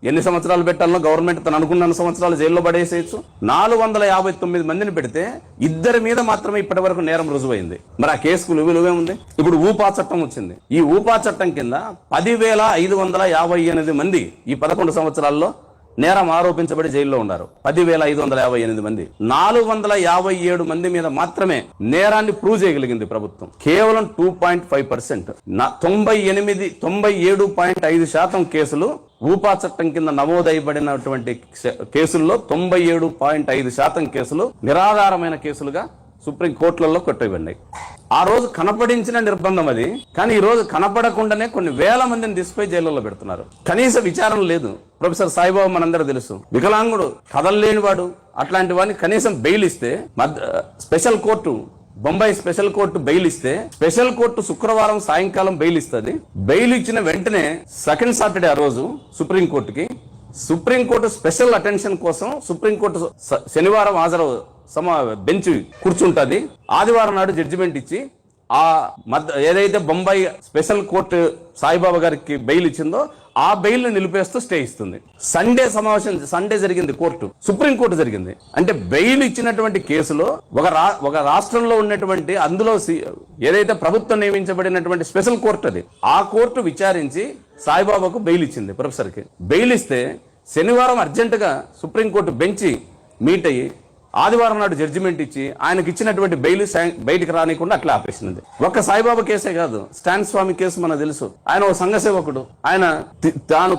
ఎన్ని సంవత్సరాలు పెట్టాలనో గవర్నమెంట్ తను అనుకున్న సంవత్సరాలు జైల్లో పడేసేయచ్చు. 459 మందిని పెడితే 2 మీద మాత్రమే ఇప్పటి వరకు నేరం రుజువైంది. మరి ఆ కేసుకు విలువే ఉంది. ఇప్పుడు ఊపా చట్టం వచ్చింది. ఈ ఊపా చట్టం కింద 10,558 మంది ఈ 11 సంవత్సరాల్లో నేరం ఆరోపించబడి జైల్లో ఉన్నారు. 10,558 మంది. 457 మంది మీద మాత్రమే నేరాన్ని ప్రూవ్ చేయగలిగింది ప్రభుత్వం. కేవలం 2.5%. 97.5% కేసులు ఊపా చట్టం కింద నమోదైబడినటువంటి కేసుల్లో 97.5% కేసులు నిరాధారమైన కేసులుగా సుప్రీం కోర్టులలో కొట్టబడినాయి. ఆ రోజు కనపడించిన నిర్బంధం అది. కానీ ఈ రోజు కనపడకుండానే కొన్ని వేల మందిని తీసుకుపోయి జైల్లో పెడుతున్నారు. కనీస విచారణ లేదు. ప్రొఫెసర్ సాయిబాబు మనందరూ తెలుసు, వికలాంగుడు, కదలలేనివాడు, అట్లాంటి వాడిని కనీసం బెయిల్ ఇస్తే, special court Bombay special court bail ఇస్తే, స్పెషల్ కోర్టు శుక్రవారం సాయంకాలం బెయిల్ ఇస్తుంది. బెయిల్ ఇచ్చిన వెంటనే సెకండ్ సాటర్డే ఆ రోజు సుప్రీంకోర్టుకి, సుప్రీంకోర్టు స్పెషల్ అటెన్షన్ కోసం సుప్రీంకోర్టు శనివారం బెంచ్ కూర్చుంటుంది. ఆదివారం నాడు జడ్జిమెంట్ ఇచ్చి ఏదైతే బొంబాయి స్పెషల్ కోర్టు సాయిబాబా గారికి బెయిల్ ఇచ్చిందో ఆ బెయిల్ ని నిలిపేస్తూ స్టే ఇస్తుంది. సండే జరిగింది కోర్టు, సుప్రీంకోర్టు జరిగింది. అంటే బెయిల్ ఇచ్చినటువంటి కేసులో ఒక రాష్ట్రంలో ఉన్నటువంటి అందులో ఏదైతే ప్రభుత్వం నియమించబడినటువంటి స్పెషల్ కోర్టు అది, ఆ కోర్టు విచారించి సాయిబాబాకు బెయిల్ ఇచ్చింది. ప్రొఫెసర్ కి బెయిల్ ఇస్తే శనివారం అర్జెంటుగా సుప్రీంకోర్టు బెంచ్ మీట్ అయ్యి ఆదివారం నాడు జడ్జిమెంట్ ఇచ్చి ఆయనకి ఇచ్చినటువంటి బెయిల్ బయటికి రానికుండా అట్లా ఆపేసినది. ఒక్క సాయిబాబా కేసే కాదు, స్టాన్ స్వామి కేసు మనకు తెలుసు. ఆయన ఒక సంఘ సేవకుడు. ఆయన తాను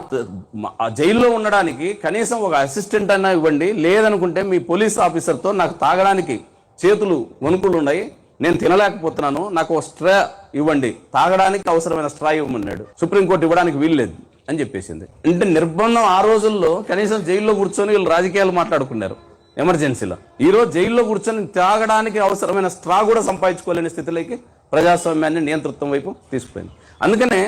జైల్లో ఉండడానికి కనీసం ఒక అసిస్టెంట్ అయినా ఇవ్వండి, లేదనుకుంటే మీ పోలీస్ ఆఫీసర్తో నాకు తాగడానికి చేతులు వణుకులు ఉన్నాయి, నేను తినలేకపోతున్నాను, నాకు ఒక స్ట్రా ఇవ్వండి, తాగడానికి అవసరమైన స్ట్రా ఇవ్వమన్నాడు. సుప్రీంకోర్టు ఇవ్వడానికి వీల్లేదు అని చెప్పేసింది. అంటే నిర్బంధం ఆ రోజుల్లో కనీసం జైల్లో కూర్చొని వీళ్ళు రాజకీయాలు మాట్లాడుకున్నారు. ఎమర్జెన్సీలో. ఈ రోజు జైల్లో కూర్చొని తాగడానికి అవసరమైన స్ట్రా కూడా సంపాదించుకోలేని స్థితిలోకి ప్రజాస్వామ్యాన్ని నియంతృత్వం వైపు తీసుకుపోయింది. అందుకనే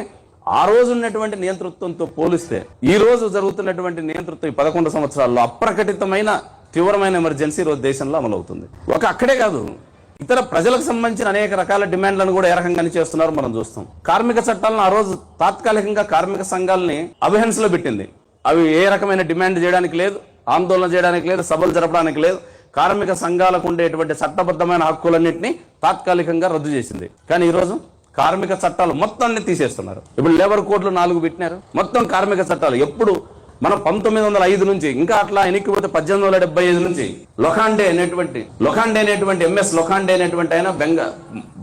ఆ రోజు ఉన్నటువంటి నియంతృత్వంతో పోలిస్తే ఈ రోజు జరుగుతున్నటువంటి నియంతృత్వం 11 సంవత్సరాల్లో అప్రకటితమైన తీవ్రమైన ఎమర్జెన్సీ రోజు దేశంలో అమలవుతుంది. అక్కడే కాదు, ఇతర ప్రజలకు సంబంధించిన అనేక రకాల డిమాండ్లను కూడా ఏ రకంగానే చేస్తున్నారు మనం చూస్తాం. కార్మిక చట్టాలను ఆ రోజు తాత్కాలికంగా కార్మిక సంఘాలని అభిహెన్స్లో పెట్టింది. అవి ఏ రకమైన డిమాండ్ చేయడానికి లేదు, ఆందోళన చేయడానికి లేదు, సభలు జరపడానికి లేదు. కార్మిక సంఘాలకు ఉండేటువంటి చట్టబద్ధమైన హక్కులన్నింటినీ తాత్కాలికంగా రద్దు చేసింది. కానీ ఈరోజు కార్మిక చట్టాలు మొత్తాన్ని తీసేస్తున్నారు. ఇప్పుడు లేబర్ కోడ్లు 4 పెట్టినారు. మొత్తం కార్మిక చట్టాలు ఎప్పుడు మనం 1905 నుంచి ఇంకా అట్లా ఎన్నికపోతే 1875 నుంచి లోఖండే అనేటువంటి ఎంఎస్ లోఖండే అనేటువంటి ఆయన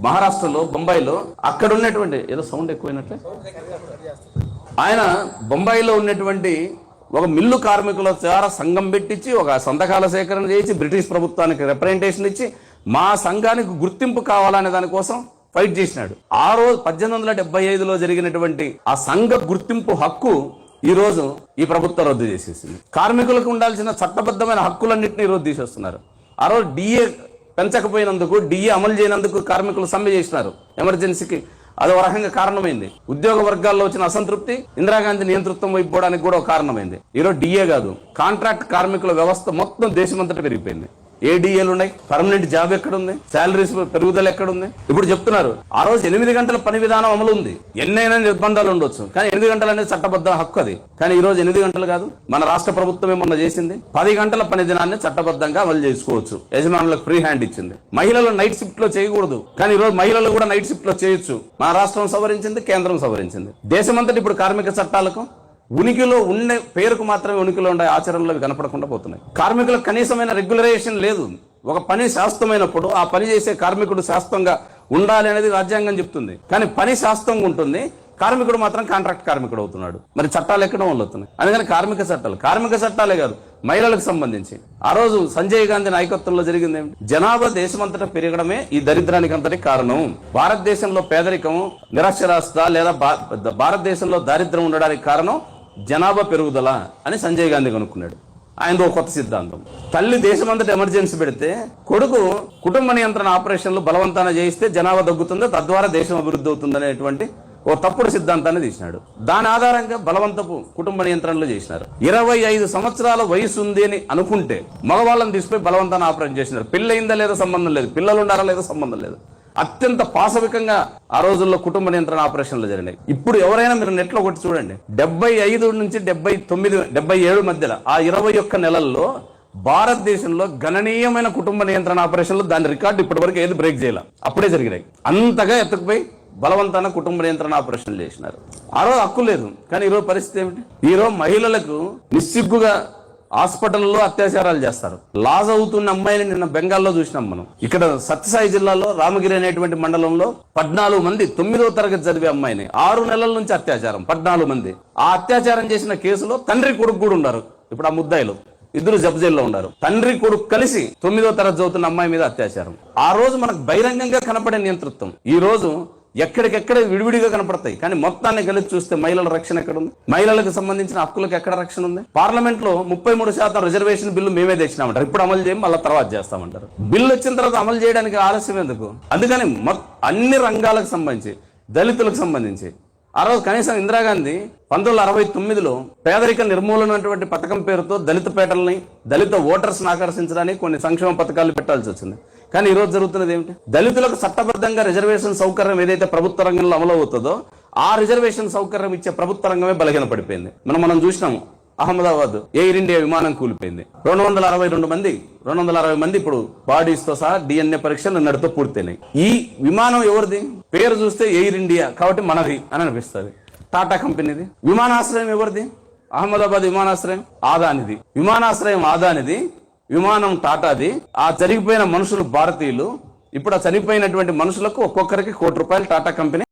మహారాష్ట్రలో బొంబాయిలో అక్కడ ఉన్నటువంటి ఏదో సౌండ్ ఎక్కువైనట్లే ఆయన బొంబాయిలో ఉన్నటువంటి ఒక మిల్లు కార్మికుల ద్వారా సంఘం పెట్టించి ఒక సంతకాల సేకరణ చేసి బ్రిటిష్ ప్రభుత్వానికి రిప్రజెంటేషన్ ఇచ్చి మా సంఘానికి గుర్తింపు కావాలనే దానికోసం ఫైట్ చేసినాడు. ఆ రోజు 1875లో జరిగినటువంటి ఆ సంఘ గుర్తింపు హక్కు ఈ రోజు ఈ ప్రభుత్వం రద్దు చేసేసింది. కార్మికులకు ఉండాల్సిన చట్టబద్ధమైన హక్కులన్నింటినీ ఈ రోజు తీసేస్తున్నారు. ఆ రోజు డిఏ పెంచకపోయినందుకు, డిఏ అమలు చేయనందుకు కార్మికులు సమ్మె చేసినారు. ఎమర్జెన్సీకి అదో రకంగా కారణమైంది. ఉద్యోగ వర్గాల్లో వచ్చిన అసంతృప్తి ఇందిరాగాంధీ నియంతృత్వం వైపోవడానికి కూడా ఒక కారణమైంది. ఈరోజు డిఏ కాదు, కాంట్రాక్ట్ కార్మికుల వ్యవస్థ మొత్తం దేశమంతటా పెరిగిపోయింది. ఏ డిఏలు ఉన్నాయి, పర్మనెంట్ జాబ్ ఎక్కడుంది, శాలరీస్ పెరుగుదల ఎక్కడుంది? ఇప్పుడు చెప్తున్నారు ఆ రోజు 8 గంటల పని విధానం అమలు ఉంది. ఎన్నైనా నిర్బంధాలు ఉండొచ్చు, కానీ 8 గంటలు అనేది చట్టబద్ధ హక్కు అది. కానీ ఈ రోజు 8 గంటలు కాదు, మన రాష్ట్ర ప్రభుత్వమే మొన్న చేసింది 10 గంటల పని దినాన్ని చట్టబద్ధంగా అమలు చేసుకోవచ్చు. యజమానులకు ఫ్రీ హ్యాండ్ ఇచ్చింది. మహిళలు నైట్ షిఫ్ట్ లో చేయకూడదు, కానీ ఈ రోజు మహిళలు కూడా నైట్ షిఫ్ట్ లో చేయొచ్చు. మన రాష్ట్రం సవరించింది, కేంద్రం సవరించింది. దేశమంతటి ఇప్పుడు కార్మిక చట్టాలకు ఉనికిలో ఉండే పేరుకు మాత్రమే ఉనికిలో ఉండే ఆచరణలు కనపడకుండా పోతున్నాయి. కార్మికులకు కనీసమైన రెగ్యులరేషన్ లేదు. ఒక పని శాస్త్రమైనప్పుడు ఆ పని చేసే కార్మికుడు శాస్త్రంగా ఉండాలి అనేది రాజ్యాంగం చెప్తుంది. కానీ పని శాస్త్రంగా ఉంటుంది, కార్మికుడు మాత్రం కాంట్రాక్ట్ కార్మికుడు అవుతున్నాడు. మరి చట్టాలు ఎక్కడ అమలు అవుతున్నాయి? అందుకని కార్మిక చట్టాలే కాదు, మహిళలకు సంబంధించి ఆ రోజు సంజయ్ గాంధీ నాయకత్వంలో జరిగింది ఏమిటి? జనాభా దేశమంతటా పెరగడమే ఈ దరిద్రానికి అంతటి కారణం. భారతదేశంలో పేదరికం, నిరక్షరాస్యత లేదా భారతదేశంలో దారిద్ర్యం ఉండడానికి కారణం జనాభా పెరుగుదల అని సంజయ్ గాంధీ కనుక్కున్నాడు. ఆయనతో కొత్త సిద్ధాంతం. తల్లి దేశమంతటా ఎమర్జెన్సీ పెడితే కొడుకు కుటుంబ నియంత్రణ ఆపరేషన్లు బలవంతాన చేయిస్తే జనాభా తగ్గుతుంది, తద్వారా దేశం అభివృద్ధి అవుతుంది అనేటువంటి ఓ తప్పుడు సిద్ధాంతాన్ని తీసినాడు. దాని ఆధారంగా బలవంతపు కుటుంబ నియంత్రణలు చేసినారు. 25 సంవత్సరాల వయసు ఉంది అని అనుకుంటే మగవాళ్ళని తీసుకుపోయి బలవంతాన్ని ఆపరేషన్ చేసినారు. పెళ్ళయిందా లేదా సంబంధం లేదు, పిల్లలు ఉండారా లేదా సంబంధం లేదు. అత్యంత పాశవికంగా ఆ రోజుల్లో కుటుంబ నియంత్రణ ఆపరేషన్లు జరిగినాయి. ఇప్పుడు ఎవరైనా మీరు నెట్లో కొట్టి చూడండి, 75 నుంచి 77 మధ్యలో ఆ 21 నెలల్లో భారతదేశంలో గణనీయమైన కుటుంబ నియంత్రణ ఆపరేషన్లు, దాని రికార్డు ఇప్పటి వరకు ఏది బ్రేక్ చేయాల, అప్పుడే జరిగినాయి. అంతగా ఎత్తుకుపోయి బలవంతాన కుటుంబ నియంత్రణ ఆపరేషన్లు చేసినారు. ఆ రోజు హక్కు లేదు. కానీ ఈరోజు పరిస్థితి ఏమిటి? ఈరోజు మహిళలకు నిస్సిగ్గుగా హాస్పిటల్లో అత్యాచారాలు చేస్తారు. లాజ్ అవుతున్న అమ్మాయిని నిన్న బెంగాల్లో చూసినాం మనం. ఇక్కడ సత్యసాయి జిల్లాలో రామగిరి అనేటువంటి మండలంలో 14 మంది 9వ తరగతి చదివే అమ్మాయిని 6 నెలల నుంచి అత్యాచారం, 14 మంది. ఆ అత్యాచారం చేసిన కేసులో తండ్రి కొడుకు కూడా ఉన్నారు. ఇప్పుడు ఆ ముద్దాయిలు ఇద్దరు జైల్లో ఉన్నారు. తండ్రి కొడుకు కలిసి 9వ తరగతి చదువుతున్న అమ్మాయి మీద అత్యాచారం. ఆ రోజు మనకు బహిరంగంగా కనపడే నియంతృత్వం ఈ రోజు ఎక్కడికెక్కడ విడివిడిగా కనపడతాయి. కానీ మొత్తాన్ని కలిసి చూస్తే మహిళల రక్షణ ఎక్కడ ఉంది? మహిళలకు సంబంధించిన హక్కులకు ఎక్కడ రక్షణ ఉంది? పార్లమెంట్ లో 33% రిజర్వేషన్ బిల్లు మేమే తెచ్చినామంటారు. ఇప్పుడు అమలు చేయం, మళ్ళీ తర్వాత చేస్తామంటారు. బిల్లు వచ్చిన తర్వాత అమలు చేయడానికి ఆలస్యం ఎందుకు? అందుకని అన్ని రంగాలకు సంబంధించి, దళితులకు సంబంధించి ఆ రోజు కనీసం ఇందిరాగాంధీ 1969లో పేదరిక నిర్మూలన అటువంటి పథకం పేరుతో దళిత పేటల్ని, దళిత ఓటర్స్ ఆకర్షించడానికి కొన్ని సంక్షేమ పథకాలు పెట్టాల్సి వచ్చింది. కానీ ఈ రోజు జరుగుతున్నది ఏమిటి? దళితులకు చట్టబద్ధంగా రిజర్వేషన్ సౌకర్యం ఏదైతే ప్రభుత్వ రంగంలో అమలు అవుతుందో ఆ రిజర్వేషన్ సౌకర్యం ఇచ్చే ప్రభుత్వ రంగమే బలహీన పడిపోయింది. మనం చూసినాము, అహ్మదాబాద్ ఎయిర్ ఇండియా విమానం కూలిపోయింది. 260 మంది ఇప్పుడు బాడీస్ తో సహా DNA పరీక్షలు నిన్నటితో పూర్తయినాయి. ఈ విమానం ఎవరిది? పేరు చూస్తే ఎయిర్ ఇండియా కాబట్టి మనది అని అనిపిస్తుంది. టాటా కంపెనీది. విమానాశ్రయం ఎవరిది? అహ్మదాబాద్ విమానాశ్రయం ఆదానిది. విమానాశ్రయం ఆదానిది, విమానం టాటాది. ఆ జరిగిపోయిన మనుషులు భారతీయులు. ఇప్పుడు ఆ చనిపోయినటువంటి మనుషులకు ఒక్కొక్కరికి ₹1 టాటా కంపెనీ